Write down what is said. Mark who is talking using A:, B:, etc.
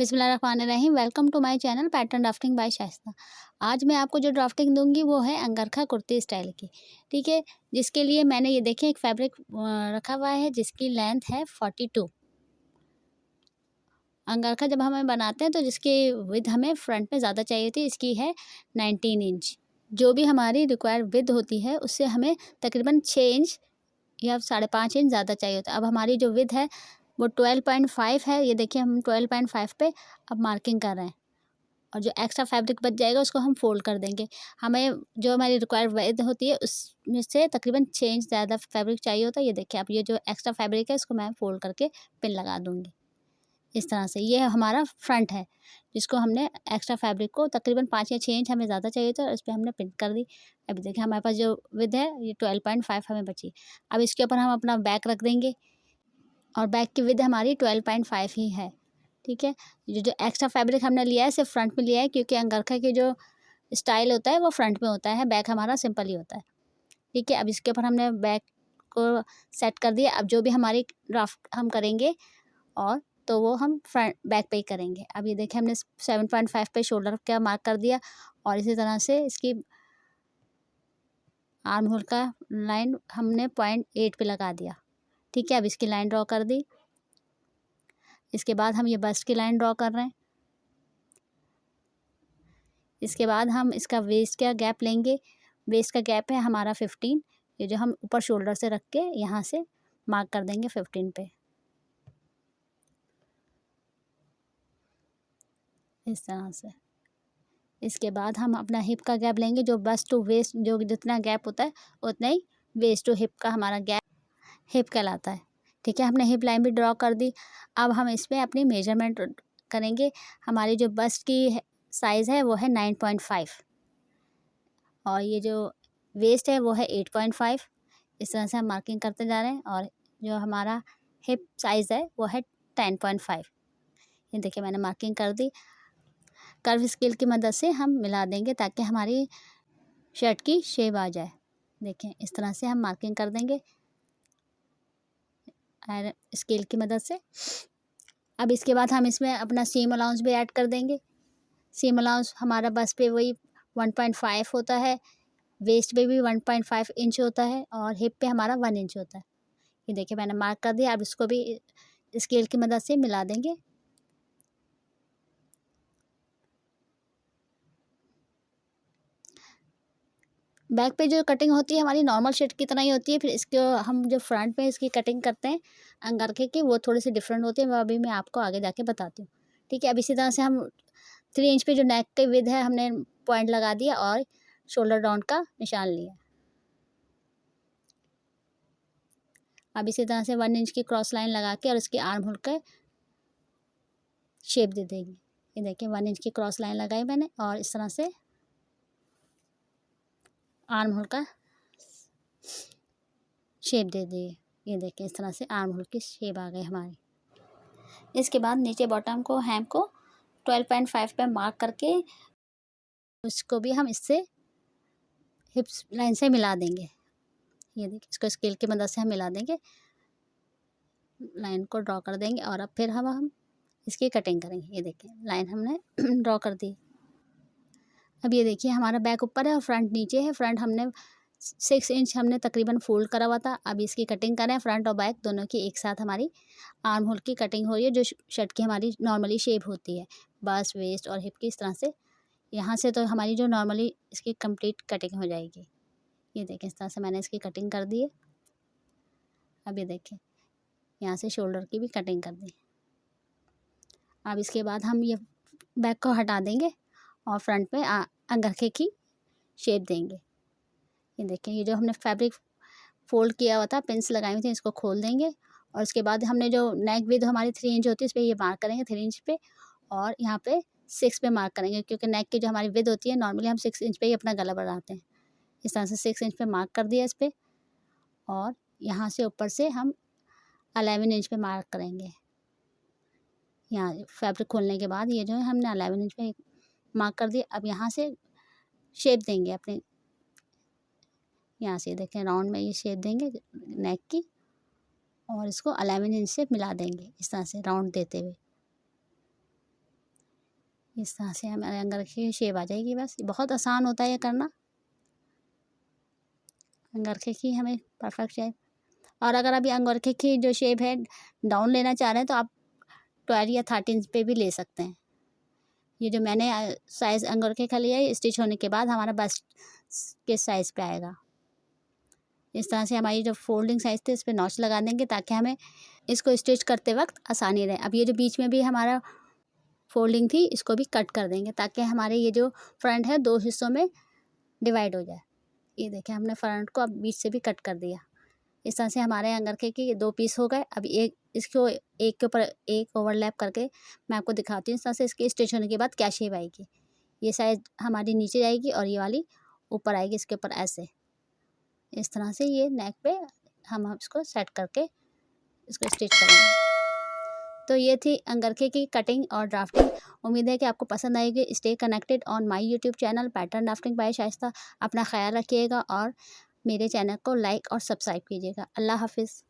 A: बिस्मिल्लाहिर्रहमानिर्रहीम। Welcome to my channel pattern drafting by Shaista. आज मैं आपको जो ड्राफ्टिंग दूंगी वो है अंगरखा कुर्ती स्टाइल की। ठीक है, जिसके लिए मैंने ये देखिए एक फैब्रिक रखा हुआ है जिसकी लेंथ है 42। अंगरखा जब हमें बनाते हैं तो जिसकी विड्थ हमें फ्रंट में ज़्यादा चाहिए थी, इसकी है 19 इंच। जो भी हमारी रिक्वायर्ड विड्थ होती है उससे हमें तकरीबन 6 इंच या 5.5 इंच ज़्यादा चाहिए होता है। अब हमारी जो विड्थ है वो 12.5 है। ये देखिए हम 12.5 पे अब मार्किंग कर रहे हैं और जो एक्स्ट्रा फैब्रिक बच जाएगा उसको हम फोल्ड कर देंगे। हमें जो हमारी रिक्वायर्ड विड्थ होती है उसमें से तकरीबन 6 इंच ज़्यादा फैब्रिक चाहिए होता है। ये देखिए अब ये जो एक्स्ट्रा फैब्रिक है इसको मैं फोल्ड करके पिन लगा दूँगी इस तरह से। ये हमारा फ्रंट है जिसको हमने एक्स्ट्रा फैब्रिक को तकरीबन 5 या 6 इंच हमें ज़्यादा चाहिए था और इस पर हमने पिन कर दी। अभी देखिए हमारे पास जो विड्थ है ये 12.5 हमें बची। अब इसके ऊपर हम अपना बैक रख देंगे और बैक की विड्थ हमारी 12.5 ही है। ठीक है, जो एक्स्ट्रा फैब्रिक हमने लिया है सिर्फ फ्रंट में लिया है क्योंकि अंगरखा की जो स्टाइल होता है वो फ्रंट में होता है, बैक हमारा सिंपल ही होता है। ठीक है, अब इसके ऊपर हमने बैक को सेट कर दिया। अब जो भी हमारी ड्राफ्ट हम करेंगे और तो वो हम फ्रंट बैक पे ही करेंगे। अब ये देखिए हमने 7.5 पे शोल्डर का मार्क कर दिया और इसी तरह से इसकी आर्म होल का लाइन हमने 0.8 पे लगा दिया। ठीक है, अब इसकी लाइन ड्रॉ कर दी। इसके बाद हम ये बस्ट की लाइन ड्रॉ कर रहे हैं। इसके बाद हम इसका वेस्ट का गैप लेंगे। वेस्ट का गैप है हमारा 15। ये जो हम ऊपर शोल्डर से रख के यहाँ से मार्क कर देंगे 15 पे इस तरह से। इसके बाद हम अपना हिप का गैप लेंगे। जो बस्ट टू वेस्ट जो जितना गैप होता है उतना ही वेस्ट टू हिप का हमारा गैप हिप कहलाता है। ठीक है, हमने हिप लाइन भी ड्रॉ कर दी। अब हम इसमें अपनी मेजरमेंट करेंगे। हमारी जो बस्ट की साइज़ है वो है 9.5 और ये जो वेस्ट है वो है 8.5। इस तरह से हम मार्किंग करते जा रहे हैं और जो हमारा हिप साइज़ है वो है 10.5। ये देखिए मैंने मार्किंग कर दी। कर्व स्केल की मदद से हम मिला देंगे ताकि हमारी शर्ट की शेप आ जाए। देखें इस तरह से हम मार्किंग कर देंगे और स्केल की मदद से। अब इसके बाद हम इसमें अपना सीम अलाउंस भी ऐड कर देंगे। सीम अलाउंस हमारा बस पे वही 1.5 होता है, वेस्ट पे भी 1.5 इंच होता है और हिप पे हमारा 1 इंच होता है। ये देखिए मैंने मार्क कर दिया। अब इसको भी स्केल की मदद से मिला देंगे। बैक पे जो कटिंग होती है हमारी नॉर्मल शर्ट की तरह ही होती है। फिर इसके हम जो फ्रंट पे इसकी कटिंग करते हैं अंगरखे की वो थोड़ी सी डिफरेंट होती है। वो अभी मैं आपको आगे जाके बताती हूँ। ठीक है, अब इसी तरह से हम 3 इंच पे जो नेक के विड्थ है हमने पॉइंट लगा दिया और शोल्डर डाउन का निशान लिया। अब इसी तरह से 1 इंच की क्रॉस लाइन लगा के और इसकी आर्म होल के शेप दे देंगे। ये देखिए 1 इंच की क्रॉस लाइन लगाई मैंने और इस तरह से आर्म होल का शेप दे दिए। ये देखिए इस तरह से आर्म होल की शेप आ गई हमारी। इसके बाद नीचे बॉटम को हैम को 12.5 पे मार्क करके उसको भी हम इससे हिप्स लाइन से मिला देंगे। ये देखिए इसको स्केल की मदद से हम मिला देंगे, लाइन को ड्रॉ कर देंगे और अब फिर हम इसकी कटिंग करेंगे। ये देखिए लाइन हमने ड्रॉ कर दी। अब ये देखिए हमारा बैक ऊपर है और फ्रंट नीचे है। फ्रंट हमने 6 इंच हमने तकरीबन फोल्ड करा हुआ था। अब इसकी कटिंग करें फ्रंट और बैक दोनों की एक साथ हमारी आर्म होल की कटिंग हो रही है जो शर्ट की हमारी नॉर्मली शेप होती है, बस वेस्ट और हिप की इस तरह से। यहाँ से तो हमारी जो नॉर्मली इसकी कंप्लीट कटिंग हो जाएगी। ये देखें इस तरह से मैंने इसकी कटिंग कर दी है। अब ये देखें यहाँ से शोल्डर की भी कटिंग कर दी। अब इसके बाद हम ये बैक को हटा देंगे और फ्रंट पे अंगरखे की शेप देंगे। ये देखें ये जो हमने फैब्रिक फोल्ड किया हुआ था, पिन्स लगाई हुई थी, इसको खोल देंगे और उसके बाद हमने जो नेक विड्थ हमारी 3 इंच होती है इस पर ये मार्क करेंगे 3 इंच पे और यहाँ पे 6 पे मार्क करेंगे क्योंकि नेक की जो हमारी विड्थ होती है नॉर्मली हम 6 इंच पे ही अपना गला बढ़ाते हैं। इस तरह से 6 इंच पे मार्क कर दिया इस पर और यहाँ से ऊपर से हम 11 इंच पे मार्क करेंगे। यहाँ फैब्रिक खोलने के बाद ये जो है हमने 11 इंच पे मार्क कर दिया। अब यहाँ से शेप देंगे अपने, यहाँ से देखें राउंड में ये शेप देंगे नेक की और इसको 11 इंच से मिला देंगे इस तरह से राउंड देते हुए। इस तरह से हमारे अंगरखे की शेप आ जाएगी। बस बहुत आसान होता है ये करना, अंगरखे की हमें परफेक्ट शेप। और अगर अभी अंगरखे की जो शेप है डाउन लेना चाह रहे हैं तो आप 12 या 13 पे भी ले सकते हैं। ये जो मैंने साइज़ अंगरखे का लिया है, स्टिच होने के बाद हमारा बस्ट के साइज़ पे आएगा। इस तरह से हमारी जो फोल्डिंग साइज़ थी इस पे नॉच लगा देंगे ताकि हमें इसको स्टिच करते वक्त आसानी रहे। अब ये जो बीच में भी हमारा फोल्डिंग थी इसको भी कट कर देंगे ताकि हमारे ये जो फ्रंट है 2 हिस्सों में डिवाइड हो जाए। ये देखें हमने फ्रंट को अब बीच से भी कट कर दिया। इस तरह से हमारे अंगरखे के 2 पीस हो गए। अब एक इसको एक के ऊपर एक ओवरलैप करके मैं आपको दिखाती हूँ इस तरह से इसके स्टिच होने के बाद क्या शेप आएगी। ये साइड हमारी नीचे जाएगी और ये वाली ऊपर आएगी इसके ऊपर ऐसे। इस तरह से ये नेक पे हम इसको सेट करके इसको स्टिच करेंगे। तो ये थी अंगरखे की कटिंग और ड्राफ्टिंग। उम्मीद है कि आपको पसंद आएगी। Stay connected on my YouTube channel pattern drafting by Shaista. अपना ख्याल रखिएगा और मेरे चैनल को लाइक और सब्सक्राइब कीजिएगा। अल्लाह हाफ़िज़।